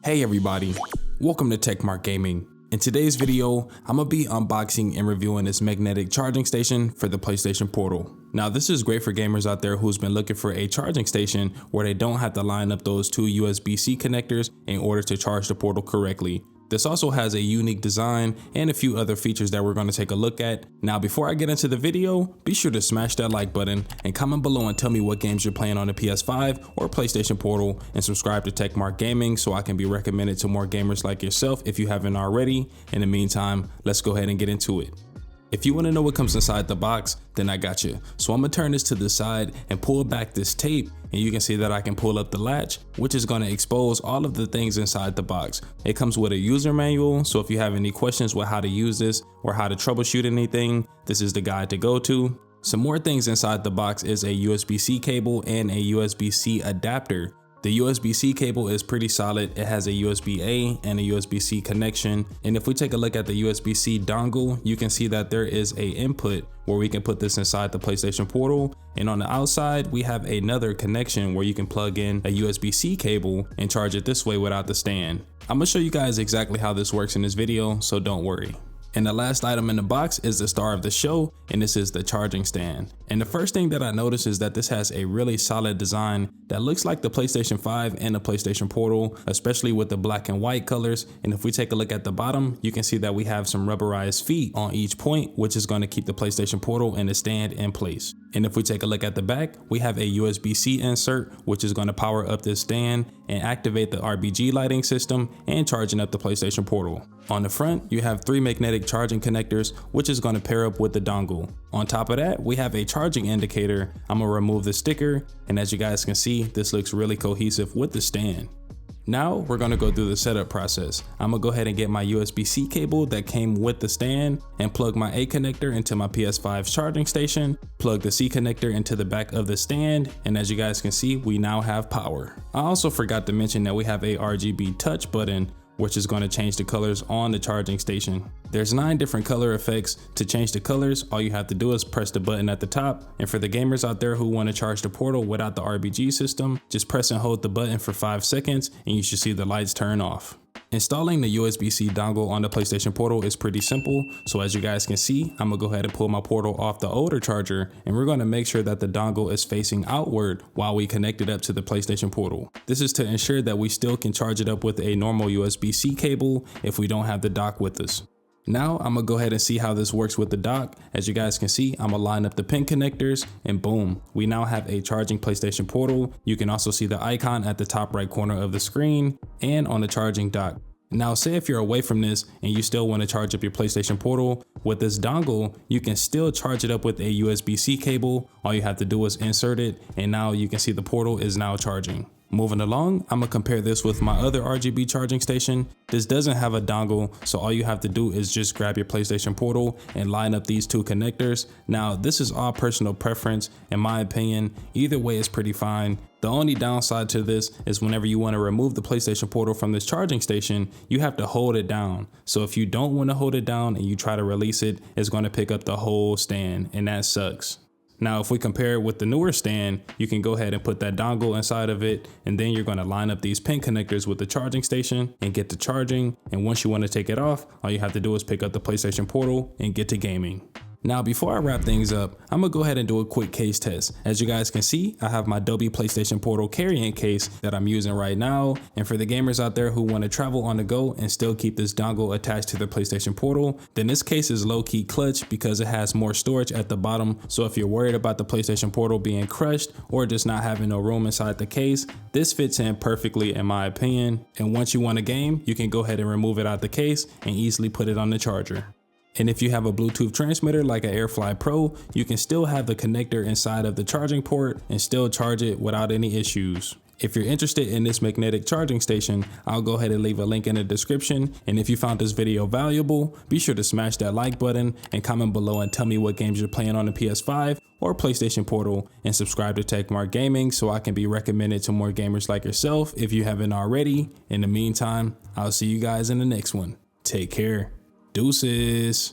Hey everybody, welcome to TechMark Gaming. In today's video, I'm gonna be unboxing and reviewing this magnetic charging station for the PlayStation Portal. Now this is great for gamers out there who's been looking for a charging station where they don't have to line up those two USB-C connectors in order to charge the Portal correctly. This also has a unique design and a few other features that we're going to take a look at. Now before I get into the video, be sure to smash that like button and comment below and tell me what games you're playing on the PS5 or PlayStation Portal, and subscribe to TechMark Gaming so I can be recommended to more gamers like yourself if you haven't already. In the meantime, let's go ahead and get into it. If you want to know what comes inside the box, then I got you. So I'm gonna turn this to the side and pull back this tape, and you can see that I can pull up the latch, which is going to expose all of the things inside the box. It comes with a user manual, so if you have any questions with how to use this or how to troubleshoot anything, this is the guide to go to. Some more things inside the box is a USB-C cable and a USB-C adapter. The USB-C cable is pretty solid. It has a USB-A and a USB-C connection. And if we take a look at the USB-C dongle, you can see that there is a input where we can put this inside the PlayStation Portal. And on the outside, we have another connection where you can plug in a USB-C cable and charge it this way without the stand. I'm gonna show you guys exactly how this works in this video, so don't worry. And the last item in the box is the star of the show, and this is the charging stand. And the first thing that I noticed is that this has a really solid design that looks like the PlayStation 5 and the PlayStation Portal, especially with the black and white colors. And if we take a look at the bottom, you can see that we have some rubberized feet on each point, which is going to keep the PlayStation Portal and the stand in place. And if we take a look at the back, we have a USB-C insert, which is going to power up this stand and activate the RGB lighting system and charging up the PlayStation Portal. On the front, you have 3 magnetic charging connectors, which is going to pair up with the dongle. On top of that, we have a charging indicator. I'm going to remove the sticker, and as you guys can see, this looks really cohesive with the stand. Now we're going to go through the setup process. I'm going to go ahead and get my USB-C cable that came with the stand and plug my A connector into my PS5's charging station, plug the C connector into the back of the stand, and as you guys can see, we now have power. I also forgot to mention that we have a RGB touch button, which is going to change the colors on the charging station. There's 9 different color effects. To change the colors, all you have to do is press the button at the top. And for the gamers out there who want to charge the Portal without the RGB system, just press and hold the button for 5 seconds and you should see the lights turn off. Installing the USB-C dongle on the PlayStation Portal is pretty simple. So as you guys can see, I'm gonna go ahead and pull my Portal off the older charger, and we're gonna make sure that the dongle is facing outward while we connect it up to the PlayStation Portal. This is to ensure that we still can charge it up with a normal USB-C cable if we don't have the dock with us. Now I'm gonna go ahead and see how this works with the dock. As you guys can see, I'm gonna line up the pin connectors, and boom, we now have a charging PlayStation Portal. You can also see the icon at the top right corner of the screen and on the charging dock. Now say if you're away from this and you still want to charge up your PlayStation Portal, with this dongle, you can still charge it up with a USB-C cable. All you have to do is insert it, and now you can see the Portal is now charging. Moving along, I'm gonna compare this with my other RGB charging station. This doesn't have a dongle, so all you have to do is just grab your PlayStation Portal and line up these 2 connectors. Now, this is all personal preference. In my opinion, either way is pretty fine. The only downside to this is whenever you want to remove the PlayStation Portal from this charging station, you have to hold it down. So if you don't want to hold it down and you try to release it, it's going to pick up the whole stand, and that sucks. Now, if we compare it with the newer stand, you can go ahead and put that dongle inside of it, and then you're going to line up these pin connectors with the charging station and get to charging. And once you want to take it off, all you have to do is pick up the PlayStation Portal and get to gaming. Now, before I wrap things up, I'm gonna go ahead and do a quick case test. As you guys can see, I have my Adobe PlayStation Portal carrying case that I'm using right now. And for the gamers out there who want to travel on the go and still keep this dongle attached to the PlayStation Portal, then this case is low-key clutch because it has more storage at the bottom. So if you're worried about the PlayStation Portal being crushed or just not having no room inside the case, this fits in perfectly in my opinion. And once you want a game, you can go ahead and remove it out the case and easily put it on the charger. And if you have a Bluetooth transmitter like an AirFly Pro, you can still have the connector inside of the charging port and still charge it without any issues. If you're interested in this magnetic charging station, I'll go ahead and leave a link in the description. And if you found this video valuable, be sure to smash that like button and comment below and tell me what games you're playing on the PS5 or PlayStation Portal, and subscribe to TechMark Gaming so I can be recommended to more gamers like yourself if you haven't already. In the meantime, I'll see you guys in the next one. Take care. Deuces.